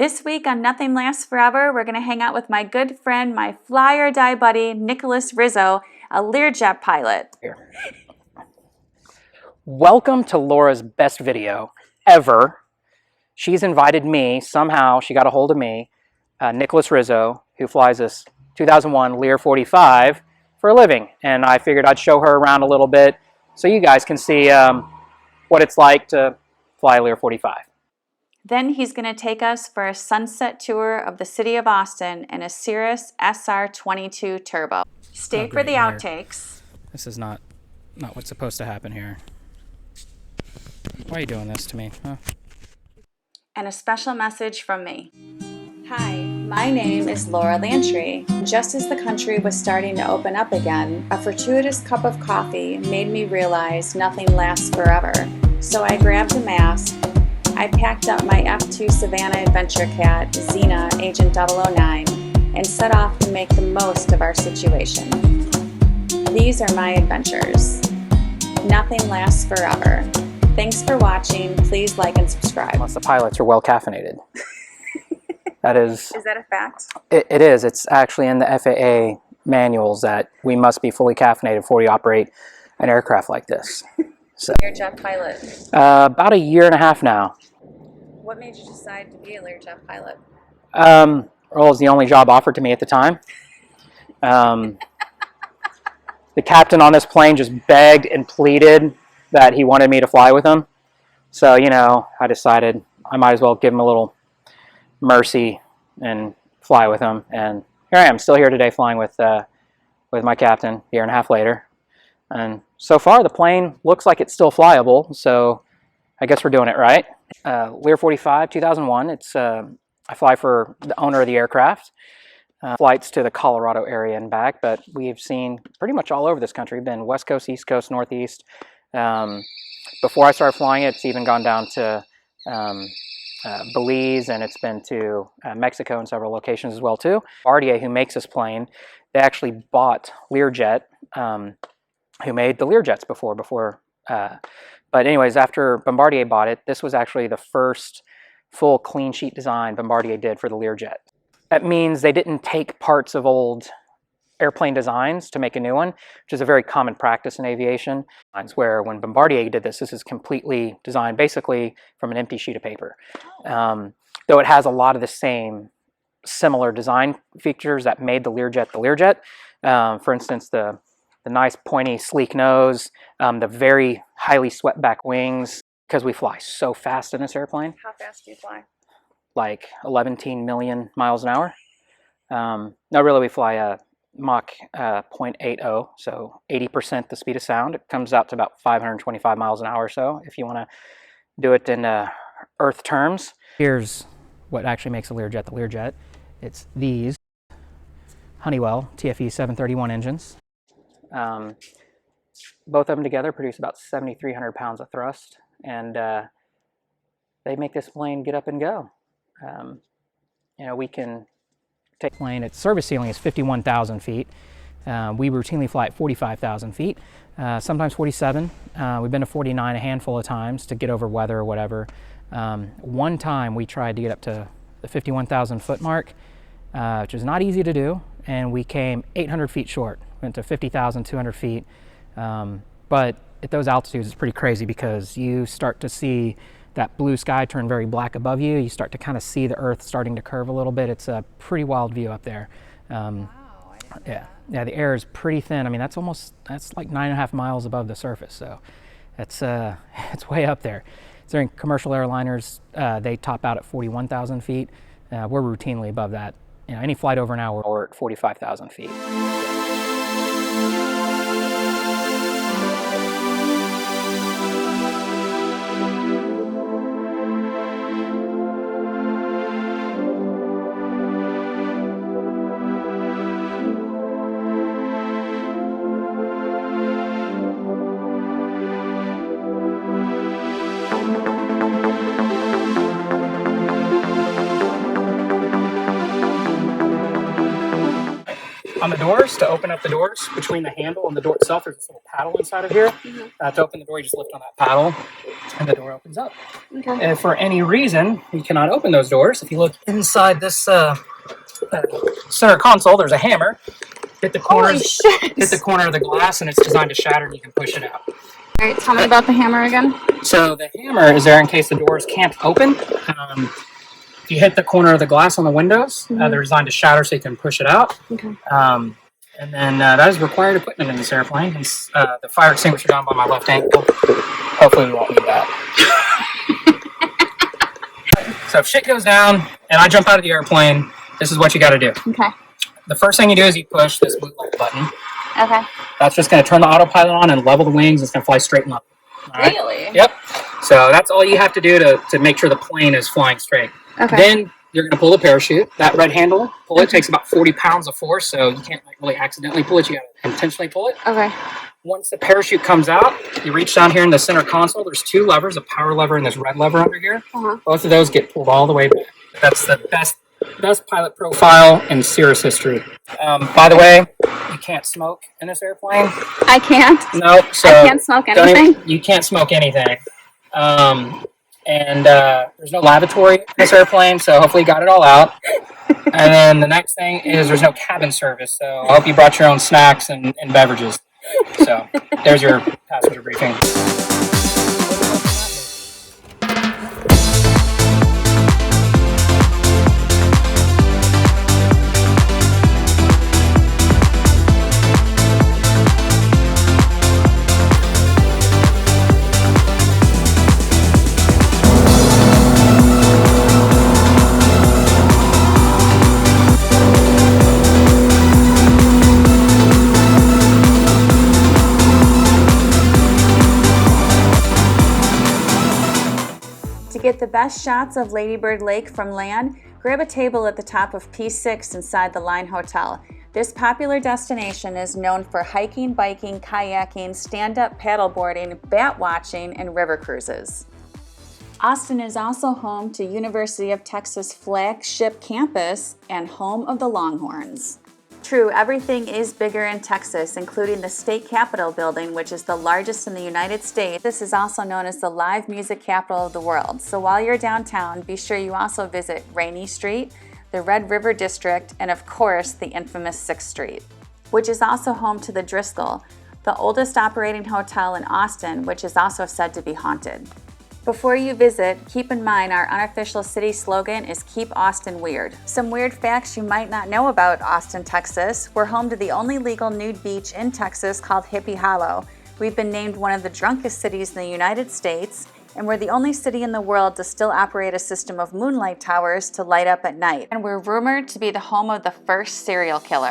This week on Nothing Lasts Forever, we're going to hang out with my good friend, my fly or die buddy, Nicholas Rizzo, a Lear Jet pilot. Welcome to Laura's best video ever. She's invited me, somehow she got a hold of me, Nicholas Rizzo, who flies this 2001 Lear 45 for a living. And I figured I'd show her around a little bit so you guys can see what it's like to fly a Lear 45. Then he's going to take us for a sunset tour of the city of Austin in a Cirrus SR22 turbo. Stay for the outtakes. This is not what's supposed to happen here. Why are you doing this to me? Huh? And a special message from me. Hi, my name is Laura Lantry. Just as the country was starting to open up again, a fortuitous cup of coffee made me realize nothing lasts forever. So I grabbed a mask. I packed up my F2 Savannah Adventure Cat, Xena Agent 009, and set off to make the most of our situation. These are my adventures. Nothing lasts forever. Thanks for watching. Please like and subscribe. Unless the pilots are well caffeinated. That is... Is that a fact? It is. It's actually in the FAA manuals that we must be fully caffeinated before we operate an aircraft like this. So, Lear Jet Pilot. About a year and a half now. What made you decide to be a Lear Jet Pilot? Well, it was the only job offered to me at the time. The captain on this plane just begged and pleaded that he wanted me to fly with him. So, you know, I decided I might as well give him a little mercy and fly with him. And here I am, still here today flying with my captain a year and a half later. And so far, the plane looks like it's still flyable, so I guess we're doing it right. Lear 45, 2001. It's I fly for the owner of the aircraft. Flights to the Colorado area and back, but we've seen pretty much all over this country. We've been West Coast, East Coast, Northeast. Before I started flying it, it's even gone down to Belize, and it's been to Mexico and several locations as well too. Bombardier, who makes this plane, they actually bought Lear Jet, who made the Lear Jets before. But anyways, after Bombardier bought it, this was actually the first full clean sheet design Bombardier did for the Lear Jet. That means they didn't take parts of old airplane designs to make a new one, which is a very common practice in aviation, where when Bombardier did this, this is completely designed basically from an empty sheet of paper. Though it has a lot of the same similar design features that made the Lear Jet the Lear Jet. For instance, the nice pointy sleek nose, the very highly swept back wings, because we fly so fast in this airplane. How fast do you fly? Like 11 million miles an hour. No, really, we fly a Mach 0.80, so 80% the speed of sound. It comes out to about 525 miles an hour or so, if you want to do it in Earth terms. Here's what actually makes a Lear Jet the Lear Jet. It's these Honeywell TFE 731 engines. Both of them together produce about 7,300 pounds of thrust, and they make this plane get up and go. You know, we can take plane, its service ceiling is 51,000 feet. We routinely fly at 45,000 feet, sometimes 47. We've been to 49 a handful of times to get over weather or whatever. One time we tried to get up to the 51,000 foot mark, which is not easy to do, and we came 800 feet short. Went to 50,200 feet. But at those altitudes, it's pretty crazy because you start to see that blue sky turn very black above you. You start to kind of see the Earth starting to curve a little bit. It's a pretty wild view up there. Wow, I didn't know that. Yeah, the air is pretty thin. I mean, that's like 9.5 miles above the surface. So it's way up there. During commercial airliners, they top out at 41,000 feet. We're routinely above that. You know, any flight over an hour, we're at 45,000 feet. on the doors, to open up the doors, between the handle and the door itself, there's this little paddle inside of here. To open the door, you just lift on that paddle, and the door opens up. Okay. And if for any reason you cannot open those doors, if you look inside this center console, there's a hammer. Hit the corner of the glass, and it's designed to shatter, and you can push it out. All right, tell me about the hammer again. So the hammer is there in case the doors can't open. If you hit the corner of the glass on the windows, they're designed to shatter so you can push it out. Okay. And then that is required equipment in this airplane. It's, the fire extinguisher down by my left ankle. Hopefully we won't need that. So if shit goes down and I jump out of the airplane, this is what you got to do. Okay. The first thing you do is you push this blue light button. Okay. That's just going to turn the autopilot on and level the wings. It's going to fly straight and level. Right? Really? Yep. So that's all you have to do to make sure the plane is flying straight. Okay. Then you're going to pull the parachute. That red handle, pull it, takes about 40 pounds of force, so you can't really accidentally pull it. You got to intentionally pull it. Okay. Once the parachute comes out, you reach down here in the center console. There's two levers, a power lever and this red lever under here. Both of those get pulled all the way back. That's the best pilot profile in Cirrus history. By the way, you can't smoke in this airplane. I can't? No. So I can't smoke anything? You can't smoke anything. There's no lavatory in this airplane, so hopefully you got it all out. And then the next thing is there's no cabin service, so I hope you brought your own snacks and beverages. So there's your passenger briefing. To get the best shots of Lady Bird Lake from land, grab a table at the top of P6 inside the Line Hotel. This popular destination is known for hiking, biking, kayaking, stand-up paddleboarding, bat watching, and river cruises. Austin is also home to University of Texas flagship campus and home of the Longhorns. True, everything is bigger in Texas, including the state capitol building, which is the largest in the United States. This is also known as the live music capital of the world. So while you're downtown, be sure you also visit Rainey Street, the Red River District, and of course, the infamous 6th Street, which is also home to the Driscoll, the oldest operating hotel in Austin, which is also said to be haunted. Before you visit, keep in mind our unofficial city slogan is Keep Austin Weird. Some weird facts you might not know about Austin, Texas. We're home to the only legal nude beach in Texas called Hippie Hollow. We've been named one of the drunkest cities in the United States, and we're the only city in the world to still operate a system of moonlight towers to light up at night. And we're rumored to be the home of the first serial killer.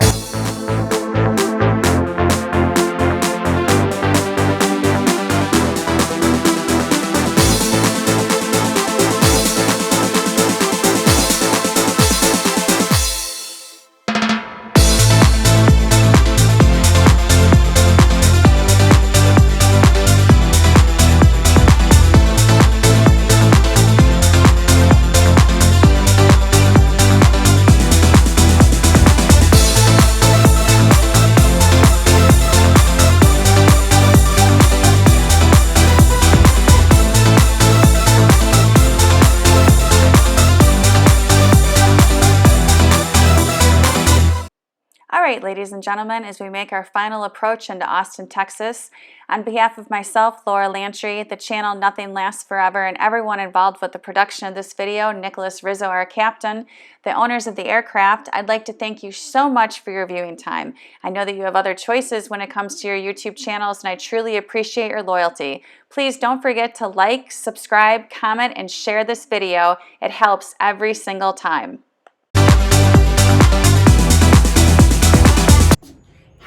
Alright, ladies and gentlemen, as we make our final approach into Austin, Texas, on behalf of myself, Laura Lantry, the channel Nothing Lasts Forever, and everyone involved with the production of this video, Nicholas Rizzo, our captain, the owners of the aircraft, I'd like to thank you so much for your viewing time. I know that you have other choices when it comes to your YouTube channels, and I truly appreciate your loyalty. Please don't forget to like, subscribe, comment, and share this video. It helps every single time.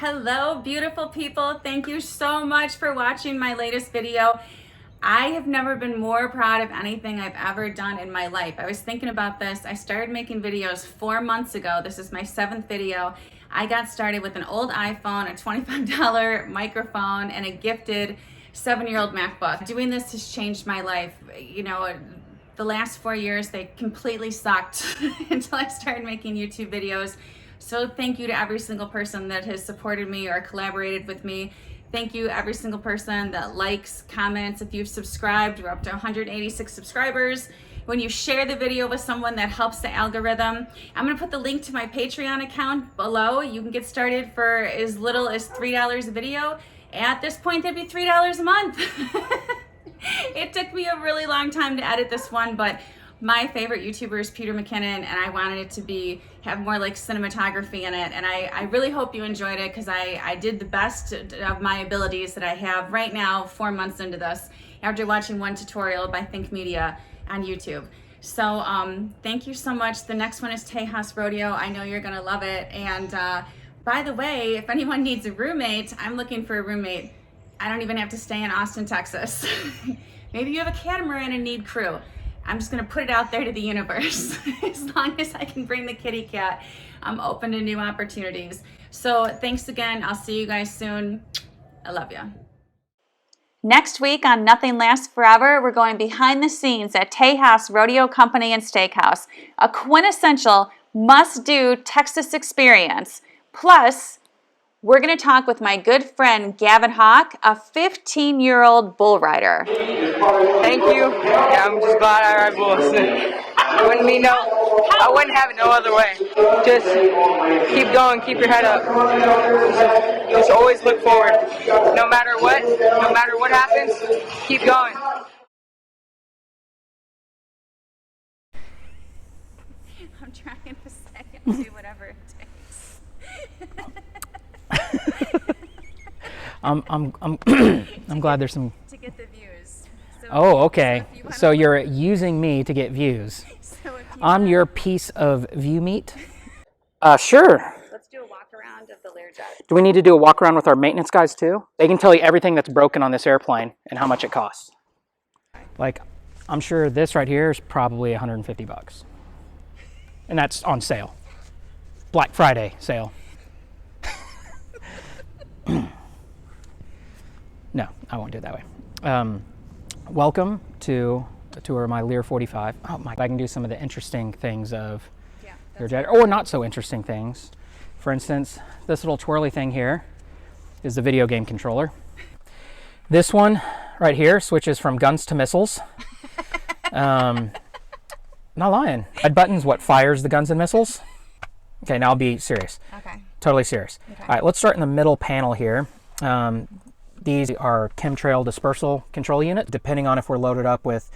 Hello, beautiful people. Thank you so much for watching my latest video. I have never been more proud of anything I've ever done in my life. I was thinking about this. I started making videos 4 months ago. This is my 7th video. I got started with an old iPhone, a $25 microphone, and a gifted 7-year-old MacBook. Doing this has changed my life. You know, the last 4 years, they completely sucked until I started making YouTube videos. So thank you to every single person that has supported me or collaborated with me. Thank you every single person that likes, comments. If you've subscribed, we're up to 186 subscribers. When you share the video with someone, that helps the algorithm. I'm gonna put the link to my Patreon account below. You can get started for as little as $3 a video. At this point, that'd be $3 a month. It took me a really long time to edit this one, but my favorite YouTuber is Peter McKinnon, and I wanted it to have more like cinematography in it. And I really hope you enjoyed it, because I did the best of my abilities that I have right now, 4 months into this, after watching one tutorial by Think Media on YouTube. So thank you so much. The next one is Tejas Rodeo. I know you're gonna love it. And by the way, if anyone needs a roommate, I'm looking for a roommate. I don't even have to stay in Austin, Texas. Maybe you have a catamaran and need crew. I'm just gonna put it out there to the universe. As long as I can bring the kitty cat, I'm open to new opportunities. So thanks again. I'll see you guys soon. I love you. Next week on Nothing Lasts Forever, we're going behind the scenes at Tejas Rodeo Company and Steakhouse, a quintessential must-do Texas experience. Plus, we're going to talk with my good friend Gavan Hauck, a 15-year-old bull rider. Thank you. Yeah, I'm just glad I ride bulls. I wouldn't have it no other way. Just keep going, keep your head up. Just always look forward. No matter what happens, keep going. I'm trying to say and do whatever it takes. I'm glad there's some. To get the views. So okay. So you're using me to get views. I'm your piece of view meat. Sure. Let's do a walk around of the Lear Jet. Do we need to do a walk around with our maintenance guys too? They can tell you everything that's broken on this airplane and how much it costs. Like, I'm sure this right here is probably $150, and that's on sale. Black Friday sale. No, I won't do it that way. Welcome to a tour of my Lear 45. Oh my! I can do some of the interesting things of Lear Jet, or not so interesting things. For instance, this little twirly thing here is the video game controller. This one right here switches from guns to missiles. Not lying. Red button's what fires the guns and missiles. Okay, now I'll be serious. Okay. Totally serious. Okay. All right, let's start in the middle panel here. These are chemtrail dispersal control unit, depending on if we're loaded up with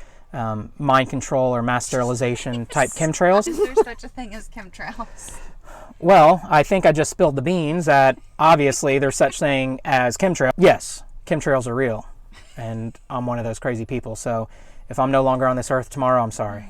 mind control or mass sterilization type chemtrails. Is there such a thing as chemtrails? Well, I think I just spilled the beans that obviously there's such thing as chemtrails. Yes, chemtrails are real, and I'm one of those crazy people. So if I'm no longer on this earth tomorrow, I'm sorry.